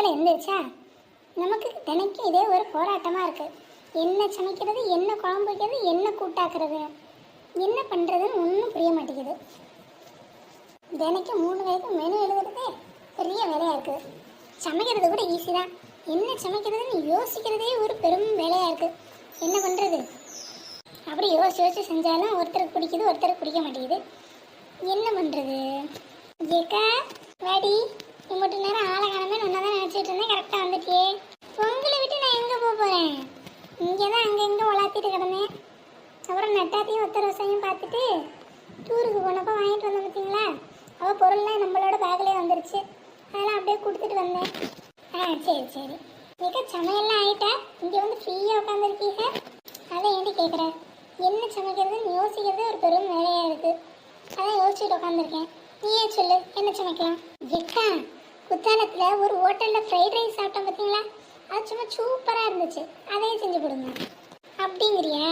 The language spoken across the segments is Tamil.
காலத்தில் எழுந்திரிச்சா நமக்கு தினைக்கும் இதே ஒரு போராட்டமாக இருக்குது. என்ன சமைக்கிறது, என்ன குழம்பு வைக்கிறது, என்ன கூட்டாக்குறது, என்ன பண்ணுறதுன்னு ஒன்றும் புரிய மாட்டேங்குது. தினைக்கும் 3 வயதுக்கு மெனு எழுதுறதே பெரிய வேலையாக இருக்குது. சமைக்கிறது கூட ஈஸி தான், என்ன சமைக்கிறதுன்னு யோசிக்கிறதே ஒரு பெரும் வேலையாக இருக்குது. என்ன பண்ணுறது? அப்படி யோசிச்சு செஞ்சாலும் ஒருத்தருக்கு பிடிக்குது, ஒருத்தருக்கு பிடிக்க மாட்டேங்குது. என்ன பண்ணுறது? ஏக்கா வாடி, இம்மட்டு நேரம் ஆளை காணமே ஒன்றா தான் நினச்சிட்டு இருந்தேன். கரெக்டாக வந்துட்டியே. உங்களை விட்டு நான் எங்கே போக போகிறேன்? இங்கே தான் அங்கே இங்கே உலாத்திட்டு கிடந்தேன். அப்புறம் நட்டாத்தையும் ஒத்தர வசையும் பார்த்துட்டு டூருக்கு போனப்போ வாங்கிட்டு வந்தேன் பார்த்தீங்களா? அவள் பொருள்லாம் நம்மளோட பேக்லேயே வந்துருச்சு. அதெல்லாம் அப்படியே கொடுத்துட்டு வந்தேன். சரி சரி. ஏக்கா சமையல்லாம் ஆகிட்டா? இங்கே வந்து ஃப்ரீயாக உட்காந்துருக்கீங்க. அதை ஏன்ட்டு கேட்குறேன். என்ன சமைக்கிறதுன்னு யோசிக்கிறதே ஒரு பெரும் வேலையாக இருக்குது. அதான் யோசிச்சுட்டு உட்காந்துருக்கேன். நீயே சொல்லு, என்ன சமைக்கலாம்? ஏக்கா குத்தாலத்தில் ஒரு ஹோட்டலில் ஃப்ரைட் ரைஸ் சாப்பிட்டோம் பார்த்தீங்களா? அது சும்மா சூப்பராக இருந்துச்சு. அதையே செஞ்சு கொடுங்க. அப்படிங்கிறியா?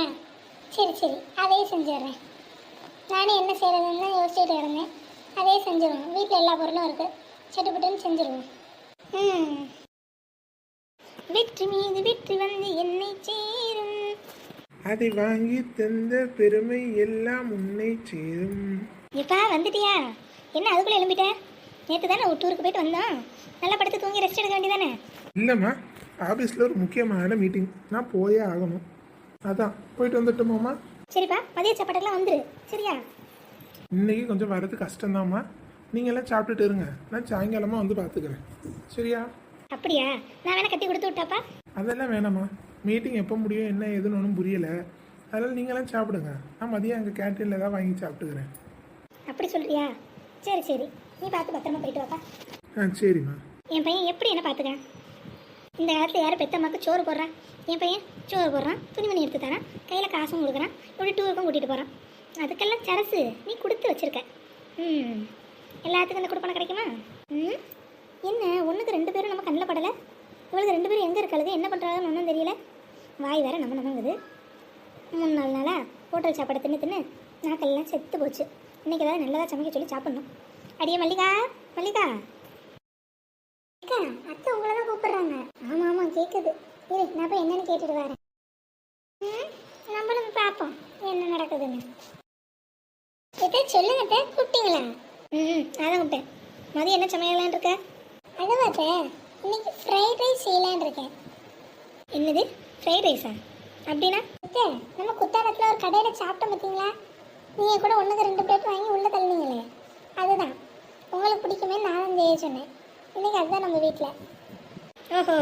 சரி சரி, அதையே செஞ்சிடுறேன். நானே என்ன செய்கிறதுன்னு தான் யோசிச்சுட்டு கிடந்தேன். அதே செஞ்சிடுவோம். வீட்டில் எல்லா பொருளும் இருக்குது. சட்டுப்பட்டுன்னு செஞ்சிருவோம். வெற்றி மீது வெற்றி வந்து என்னை சேரும். அதை வாங்கி தந்த பெருமை எல்லாம் உன்னை சேரும். எப்பா வந்துட்டியா? என்ன அதுக்குள்ளே எழும்பிட்ட? நேற்று தானே ஒரு டூருக்கு போயிட்டு வந்தோம். நல்லா படுத்து தூங்கி ரெஸ்ட் எடுக்க வேண்டியதானே? இல்லைம்மா, ஆஃபீஸில் ஒரு முக்கியமான மீட்டிங், நான் போயே ஆகணும். அதான் போயிட்டு வந்துட்டோமாம்மா. சரிப்பா, மதிய சாப்பாட்டுக்கெல்லாம் வந்துரு. சரியா? இன்னைக்கு கொஞ்சம் வரது கஷ்டம்தாம்மா. நீங்கள் எல்லாம் சாப்பிட்டுட்டு இருங்க, நான் சாயங்காலமாக வந்து பார்த்துக்கிறேன். சரியா? அப்படியா? நான் வேணா கட்டி கொடுத்து விட்டாப்பா? அதெல்லாம் வேணாம்மா, மீட்டிங் எப்போ முடியும் என்ன ஏதுன்னு ஒன்றும் புரியலை. அதனால் நீங்களாம் சாப்பிடுங்க, நான் மதியம் அங்கே கேன்டீனில் தான் வாங்கி சாப்பிட்டுக்கிறேன். அப்படி சொல்றியா? சரி சரி, நீ பார்த்து பத்திரமா போயிட்டு வாப்பா. சரிம்மா. என் பையன் எப்படி என்ன பார்த்துக்கிறேன்? இந்த காலத்தில் யாரும் பெத்தம்மாக்கு சோறு போடுறான்? என் பையன் சோறு போடுறான், துணிமணி எடுத்து தரான், கையில் காசும் கொடுக்குறான், இப்படி டூருக்கும் கூட்டிகிட்டு போகிறான். அதுக்கெல்லாம் சரசு நீ கொடுத்து வச்சுருக்க. எல்லாத்துக்கும் இந்த கொடுப்பனை கிடைக்குமா? என்ன ஒன்றுக்கு 2 பேரும் நம்ம கண்ணில் படலை? இவளுக்கு 2 பேரும் எங்கே இருக்காளுது, என்ன பண்ணுறாங்கன்னு ஒன்றும் தெரியல. வாய் வேறு நம்ம நம்மங்குது. 3-4 நாளாக ஹோட்டல் சாப்பாடை தின்னு தின்னு நாக்கெல்லாம் செத்து போச்சு. இன்றைக்கி ஏதாவது நல்லதாக சமைக்க சொல்லி சாப்பிட்ணும். அடியே மல்லிகா, மல்லிகா அக்கா, அத்தை உங்களை தான் கூப்பிட்றாங்க. ஆமாம் ஆமாம் கேட்குது. இரு, நான் போய் என்னன்னு கேட்டுட்டு வரேன். நம்மளும் பார்ப்போம் என்ன நடக்குதுன்னு. எதை சொல்லுங்க, கூப்பிட்டீங்களா? அதான் கூப்பிட்டேன். மதியம் என்ன சமையலான் இருக்க? அதுவாத்த இன்னைக்கு ஃப்ரைட் ரைஸ் செய்யலான் இருக்கேன். என்னது ஃப்ரைட் ரைஸா? அப்படின்னா நம்ம குத்தாலத்தில் ஒரு கடையில் சாப்பிட்டோம் பார்த்தீங்களா? நீங்கள் கூட 1-2 பிளேட் வாங்கி உள்ளே தள்ளினீங்களே, அதுதான் உங்களுக்கு பிடிக்குமே நானும் செய்ய சொன்னேன். இன்னைக்கு அதுதான் நம்ம வீட்டில். ஓஹோ,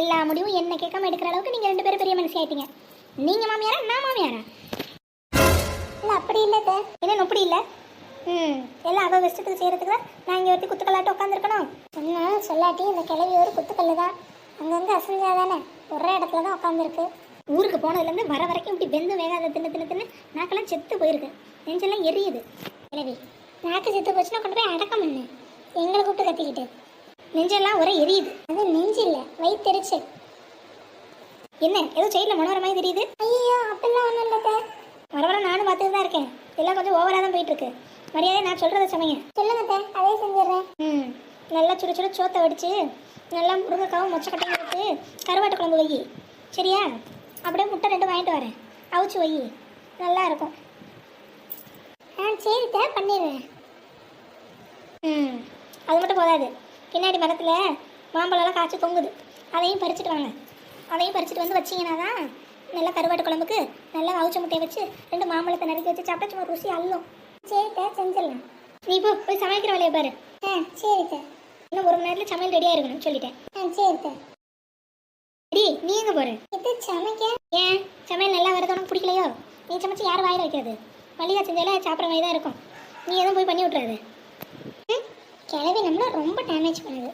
எல்லா முடிவும் என்ன கேட்காம எடுக்கிற அளவுக்கு நீங்கள் 2 பேரும் பெரிய மனுஷி ஆயிட்டீங்க. நீங்கள் மாமியாரா, நான் மாமியாரா? இல்லை அப்படி இல்லை. என்ன அப்படி இல்லை? எல்லாம் அவள் இஷ்டத்துக்கு செய்கிறதுக்கு தான் நான் இங்கே ஒருத்தி குத்துக்கல்லாட்டு உட்காந்துருக்கணும். சொன்னால் சொல்லாட்டி இந்த கிளவி ஒரு குத்துக்கல்லு தான். அங்கங்கே அசைஞ்சாதானே, ஒரே இடத்துல தான் உட்காந்துருக்கு. ஊருக்கு போனதுலேருந்து வர வரைக்கும் இப்படி வெந்து வேகாத தின்னு தின்னு தின்னு நாக்கெல்லாம் செத்து போயிருக்கு. நெஞ்செல்லாம் எரியுது. கிளவி நாக்கு செத்து போச்சுன்னா கொண்டு போய் அடக்கம் பண்ணு. எங்களை கூப்பிட்டு கத்திக்கிட்டு நெஞ்செல்லாம் ஒரே எரியுது. அது நெஞ்சு இல்லை, வயிற்றுச்சல். என்ன ஏதோ சைடில் மனோர மாதிரி தெரியுது? ஐயோ அப்படிலாம் ஒன்றும் இல்லை. வர வர நானும் பார்த்துட்டு தான் இருக்கேன். எல்லாம் கொஞ்சம் ஓவராக தான் போயிட்டுருக்கு. மரியாதை நான் சொல்கிறத சமைங்க. சொல்லுங்க, அதே செஞ்சிடுறேன். நல்லா சுட சுட சோத்தை வடித்து நல்லா முருங்கைக்காவும் மொச்சக்கட்டையும் வச்சு கருவாட்டு குழம்பு வை. சரியா? அப்படியே முட்டை 2 வாங்கிட்டு வரேன், அவிச்சு வை, நல்லா இருக்கும். சரி பண்ணிடுவேன். அது மட்டும் போதாது, பின்னாடி மரத்தில் மாம்பழம்லாம் காய்ச்சி தொங்குது, அதையும் பறிச்சுட்டு வாங்க. அதையும் பறிச்சுட்டு வந்து வச்சிங்கன்னா தான் நல்லா கருவாட்டு குழம்புக்கு நல்லா அவிச்ச முட்டையை வச்சு 2 மாம்பழத்தை நறுக்கி வச்சு சாப்பிட்டா சும்மா ருசி அள்ளும். சரிக்கா செஞ்சிடலாம். நீ போய் சமைக்கிற வேலையை பாரு. சரிக்கா. இன்னும் 1 மணி நேரத்தில் சமையல் ரெடியாக இருக்கணும்னு சொல்லிட்டேன். சரிக்கா. டி நீ எங்கே போகிற? இது சமைக்க. ஏன் சமையல் நல்லா வரது உனக்கு பிடிக்கலையோ? நீ சமைச்சு யார் வாயில் வைக்கிறது? மல்லிகா செஞ்சாலும் சாப்பிட்ற மாதிரி தான் இருக்கும். நீ எதுவும் போய் பண்ணி விட்றாது. கிளவி நம்மள ரொம்ப டேமேஜ் பண்ணுது.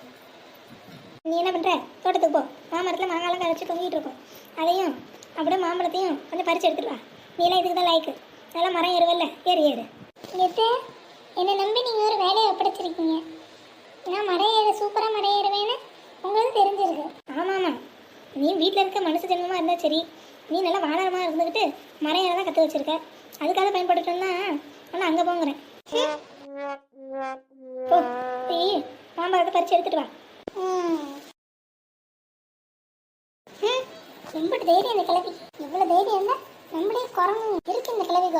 நீ என்ன பண்ணுற? தோட்டத்துக்கு போ. மாமரத்தில் மாங்காலாம் கரைச்சி தொங்கிட்டு இருக்கும். அதையும் அப்படியே மாம்பழத்தையும் கொஞ்சம் பறித்து எடுத்துட்டு வா. நீலாம் இதுக்கு தான் லைக்கு. நல்லா மரம் ஏறுவல்ல, ஏறு. என்னை நம்பி நீங்கள் ஒரு வேலையை ஒப்படைச்சிருக்கீங்க. நான் மரம் ஏற சூப்பராக மரம் ஏறுவேன்னு உங்களுக்கு தெரிஞ்சிருக்கு. ஆமாம், நீ வீட்டில் இருக்க மனுஷ ஜென்மமாக இருந்தால் சரி, நீ நல்லா வானரமாக இருந்துக்கிட்டு மரம் ஏற தான் கற்று வச்சுருக்க. அதுக்காக பயன்படுத்தணும்னா ஆனால் அங்கே போங்கிறேன். ஓ மாம்பழத்தை பறித்து எடுத்துட்டு வா.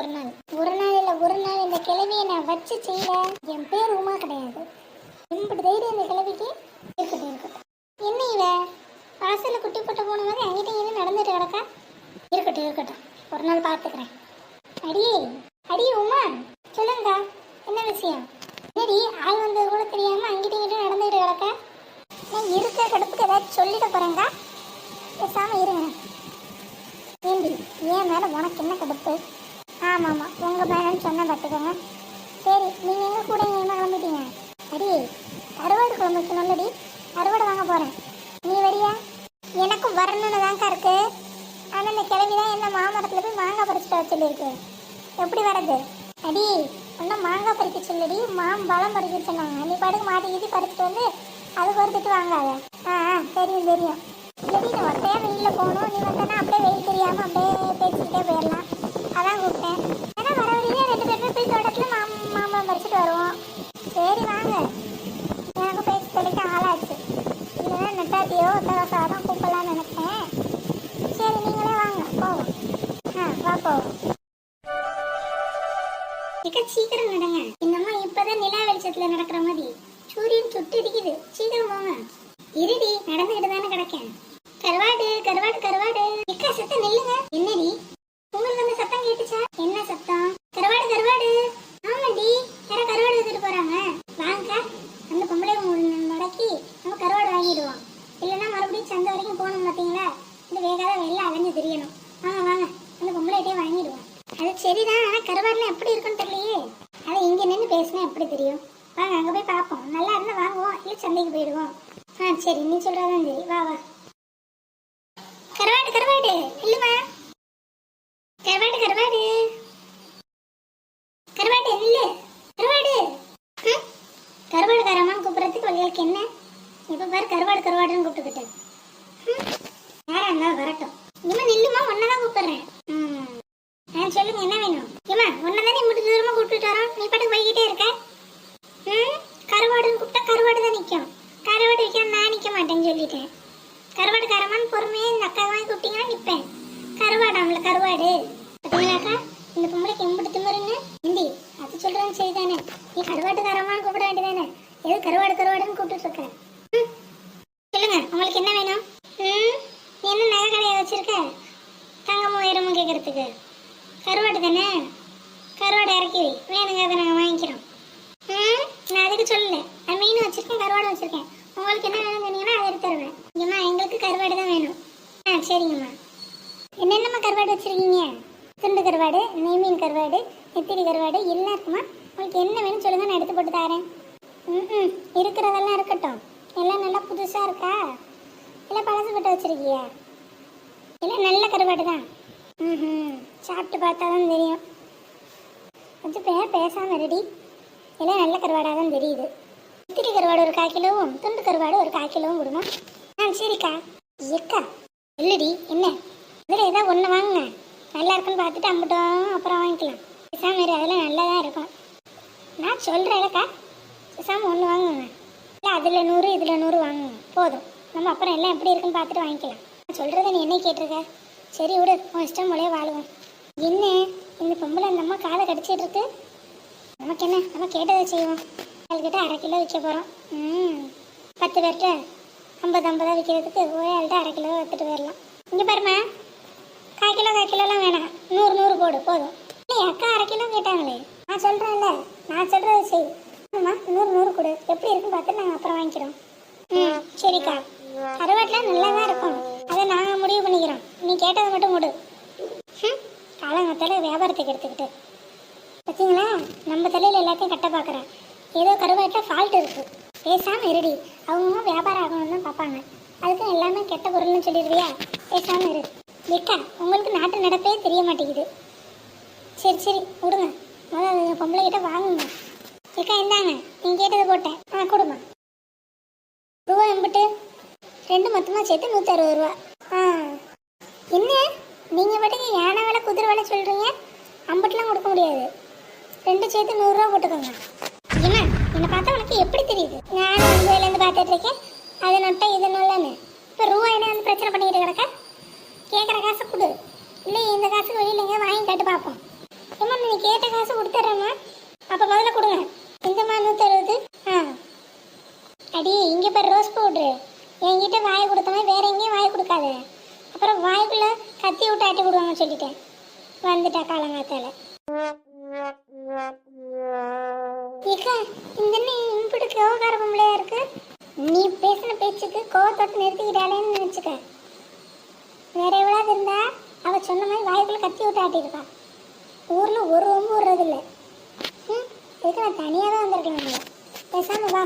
ஒரு நாள் இல்லை ஒரு நாள் இந்த கிழவியை நான் வச்சு செய்யல என் பேர் உமா கிடையாது. எம்பிட்டு தைரியம் இந்த கிழவிக்கு. இருக்கட்டும் இருக்கட்டும். என்ன இவ வாசல்ல குட்டி போட்டு போன மாதிரி அங்கிட்ட இங்கே நடந்துட்டு கிடக்கா. இருக்கட்டும் இருக்கட்டும், ஒரு நாள் பார்த்துக்கிறேன். அடியே அடியே உமா, சொல்லுங்கக்கா, என்ன விஷயம்? என்னடி ஆள் வந்தது கூட தெரியாம அங்கிட்ட இங்கிட்ட நடந்துகிட்டு கிடக்க? நான் இருக்கிற கடுப்புக்கு ஏதாச்சும் சொல்லிட போறேங்கா, பேசாம இருங்க. ஏண்டி ஏன் மேல உனக்கு என்ன கடுப்பு? ஆமாம் உங்க மேலன்னு சொன்ன பார்த்துக்கோங்க. சரி நீங்க எங்க கூட என்ன கிளம்பிட்டீங்க? அடியே கருவாடு குழம்பு வைக்கணும்லடி, கருவாடு வாங்க போறேன். நீ வரியா? எனக்கும் வரணும்னு தான்க்கா இருக்கு. ஆனால் இந்த கிழவி தான் என்ன மாமரத்தில் போய் மாங்காய் பறிச்சுட்டு வர சொல்லியிருக்கு. எப்படி வரது? அடி ஒன்றும் மாங்காய் பறிக்க சொல்லடி, பழம் பறிக்க சொன்னாங்க. நீ பாட்டுக்கு மாட்டி கீட்டி பறிச்சுட்டு வந்து அதுக்கு ஒரு திட்டு வாங்காத. தெரியும் தெரியும். இல்லடி நான் ஒத்தையாக வெயிலில் போகணும், நீ வந்தேன்னா அப்படியே வெயில் தெரியாமல் அப்படியே பேசிக்கிட்டே போயிடலாம், அதான் கூப்பிட்டேன். ஏன்னா வர வழியிலே 2 பேருமே போய் தோட்டத்தில் மாம்பழம் பறிச்சுட்டு வருவோம். சரி வாங்க, எனக்கு பேச்சு தெளிக்க ஆளாச்சு. இல்லைன்னா நெட்டாத்தியோ ஒத்தரசா தான் கூப்பிடலான்னு நினைச்சேன். சரி நீங்களே வாங்க போவோம். வா போவோம். சீக்கிரம் நடங்க. இந்த அம்மா இப்பதான் நிலா வெளிச்சத்துல நடக்கிற மாதிரி சூரியன் சுட்டு இருக்குது. சீக்கிரம் போங்க. இருடி நடந்துகிட்டு தானே கிடக்கேன். கருவாடு கருவாடு கருவாடு. எக்கா சத்தம் நில்லுங்க. என்னடி உங்களுக்கு அந்த சத்தம் கேட்டுச்சா? என்ன சத்தம்? கருவாடு கருவாடு. ஆமாடி, யாரோ கருவாடு எடுத்துட்டு போறாங்க. வாங்க அந்த பொம்பளை முடக்கி நம்ம கருவாடு வாங்கிடுவோம். இல்லைன்னா மறுபடியும் சந்தை வரைக்கும் போகணும் பார்த்தீங்களா? இந்த வேகாத வெள்ள அலைஞ்சு தெரியணும். வாங்க வாங்க அந்த பொம்பளைகிட்டே வாங்கிடுவோம். அது சரிதான், ஆனால் கருவாடுலாம் எப்படி இருக்குன்னு தெரியலையே. அதை இங்கே நின்று பேசினா எப்படி தெரியும்? வாங்க அங்கே போய் பார்ப்போம். நல்லா இருந்தால் வாங்குவோம், இல்லை சந்தைக்கு போயிடுவோம். சரி நீ சொல்கிறதான் சரி. வா வா. கருவாடு கருவாடு இல்லைம்மா. கருவாடு கருவாடு கருவாடு இல்லை. கருவாடு கருவாடு காரமான்னு கூப்பிட்றதுக்கு வழிகளுக்கு என்ன? இப்போ பாரு கருவாடு கருவாடுன்னு கூப்பிட்டுக்கிட்டு. யாரா இருந்தாலும் வரட்டும். இனிமே நில்லுமா, ஒன்னதான் கூப்பிடுறேன். சொல்லுங்க என்ன வேணும்? ஏமா ஒன்னதானே முட்டு தூரமா கூப்பிட்டு வரோம், நீ பாட்டுக்கு போய்கிட்டே இருக்க. கருவாடுன்னு கூப்பிட்டா கருவாடு தான் நிற்கும். கருவாடு வைக்க நான் நிற்க மாட்டேன்னு சொல்லிட்டேன். கருவாடு காரமான்னு பொறுமையாக இந்த அக்கா வாங்கி கூப்பிட்டீங்கன்னா நிற்பேன். கருவாடாம்ல கருவாடு. பார்த்தீங்களாக்கா இந்த பொம்பளைக்கு எம்பிட்டு திமுறன்னு. ஹிந்தி அது சொல்கிறேன்னு சரிதானே. நீ கருவாட்டு காரமான்னு கூப்பிட வேண்டியதானே, எது கருவாடு கருவாடுன்னு கூப்பிட்டு இருக்க? சொல்லுங்க உங்களுக்கு என்ன வேணும்? நீ என்ன நகை கடையை வச்சிருக்க? தங்கமும் உயரமும் கேட்கறதுக்கு கருவாடு தானே. கருவாடு இறக்கி வேணுங்க, அதை நாங்கள் வாங்கிக்கிறோம். நான் அதுக்கு சொல்லலை, நான் மீன் வச்சிருக்கேன் கருவாடு வச்சிருக்கேன். உங்களுக்கு என்ன வேணும்னு சொன்னீங்கன்னா அதை எடுத்து தருவேன். இங்கம்மா எங்களுக்கு கருவாடு தான் வேணும். சரிங்கம்மா. என்னென்னம்மா கருவாடு வச்சிருக்கீங்க? துண்டு கருவாடு, நெய் மீன் கருவாடு, நெத்திலி கருவாடு எல்லாம் இருக்குமா? உங்களுக்கு என்ன வேணும்னு சொல்லுங்க, நான் எடுத்து போட்டு தரேன். இருக்கிறதெல்லாம் இருக்கட்டும். எல்லாம் நல்லா புதுசாக இருக்கா இல்லை பழசு போட்டு வச்சிருக்கியா? இல்லை நல்ல கருவாடு தான். சாப்பிட்டு பார்த்தா தான் தெரியும். கொஞ்சம் பேசாமல் ரெடி. எல்லாம் நல்ல கருவாடாக தான் தெரியுது. நெத்திலி கருவாடு ஒரு 1/4 கிலோவும் துண்டு கருவாடு ஒரு 1/4 கிலோவும் கொடுமா? சரிக்கா. எக்கா இல்லடி என்ன இதில் ஏதாவது ஒன்று வாங்குங்க, நல்லா இருக்குன்னு பார்த்துட்டு அம்பிட்டோம் அப்புறம் வாங்கிக்கலாம். பேசாமல் அதெல்லாம் நல்லா தான் இருக்கும். நான் சொல்கிறேன்லக்கா, பேசாமல் ஒன்று வாங்குங்க. இல்லை அதில் 100 இதில் 100 வாங்குங்க போதும். நம்ம அப்புறம் எல்லாம் எப்படி இருக்குன்னு பார்த்துட்டு வாங்கிக்கலாம். நான் சொல்கிறத நீ என்ன கேட்டிருக்க? சரி விடு, உன் இஷ்டம் போலே வாழுவோம். என்ன இந்த பொம்பளை அந்த அம்மா காதை கடிச்சிட்டு இருக்கு? நமக்கு என்ன, நம்ம கேட்டதை செய்வோம். அவள்கிட்ட 1/2 கிலோ விற்க போகிறோம். 10 பேர்கிட்ட 50 விற்கிறதுக்கு ஒரே ஆள்கிட்ட 1/2 கிலோ எடுத்துகிட்டு போயிடலாம். இங்கே பாருமா, 1/4 கிலோலாம் வேணாம், 100 போடு போதும். இல்லை அக்கா 1/2 கிலோ கேட்டாங்களே, நான் சொல்கிறேன்ல, நான் சொல்கிறத செய். ஆமாம்மா 100 கொடு, எப்படி இருக்குன்னு பார்த்து நாங்கள் அப்புறம் வாங்கிக்கிறோம். சரிக்கா. கருவாட்டில் நல்லா தான் இருக்கும், அதை நாங்கள் முடிவு பண்ணிக்கிறோம். நீ கேட்டதை மட்டும் கொடு. காலங்கத்தால் வியாபாரத்துக்கு எடுத்துக்கிட்டு பார்த்தீங்களா, நம்ம தலையில் எல்லாத்தையும் கட்ட பார்க்குறேன். ஏதோ கருவாட்டில் ஃபால்ட் இருக்குது. பேசாமல் இருடி, அவங்க வியாபாரம் ஆகணும்னு தான் பார்ப்பாங்க. அதுக்கு எல்லாமே கெட்ட பொருள்னு சொல்லிடுவியா? பேசாமல் இரு. எக்கா உங்களுக்கு நாட்டு நடப்பே தெரிய மாட்டேங்குது. சரி சரி விடுங்க, முதல்ல பொம்பளை கிட்ட வாங்குங்க. எக்கா இந்தாங்க, நீங்கள் கேட்டதை போட்டேன். கொடுமா. ரூபா எம்பிட்டு? 2 மொத்தமாக சேர்த்து 160 ரூபா. என்ன நீங்கள் பாட்டுக்கு யானை வேலை குதிரை வேலை சொல்கிறீங்க? அம்பட்டுலாம் கொடுக்க முடியாது. 2 சேர்த்து 100 ரூபா போட்டுக்கோங்க. என்ன என்னை பார்த்தா உனக்கு எப்படி தெரியுது? நானும் வந்ததுலேருந்து பார்த்துட்டு இருக்கேன், அது நொட்டை இது நொல்லன்னு. இப்போ ரூபா என்ன வந்து பிரச்சனை பண்ணிக்கிட்டு கிடக்க? கேட்குற காசை கொடு, இல்லை இந்த காசுக்கு வெளியில் எங்கே வாங்கி கேட்டு பார்ப்போம். ஏம்மா நீ கேட்ட காசு கொடுத்துட்றேம்மா. அப்போ முதல்ல கொடுங்க. இந்தம்மா 160. ஆ அடி இங்கே பாரு ரோஸ் பவுட்ரு. என்கிட்ட வாயை கொடுத்தவன் வேற எங்கேயும் வாயை கொடுக்காத. அப்புறம் வாய்க்குள்ளே கத்தி விட்டு ஆட்டி விடுவாங்கன்னு சொல்லிட்டேன். வந்துட்டா காலங்காத்தால. ஏக்கா இந்த இம்புட்டு கோவக்கார பொம்பளையா இருக்கு. நீ பேசின பேச்சுக்கு கோவத்தோட்டு நிறுத்திக்கிட்டாலேன்னு நினச்சிக்க. வேற எவ்வளவு இருந்தா அவ சொன்ன மாதிரி வாய்க்குள்ள கத்தி விட்டு ஆட்டியிருப்பா. ஊரில் ஒரு ரொம்ப விடுறதில்லை. இதுக்கு நான் தனியாக தான் வந்திருக்கேன். பேசாம வா.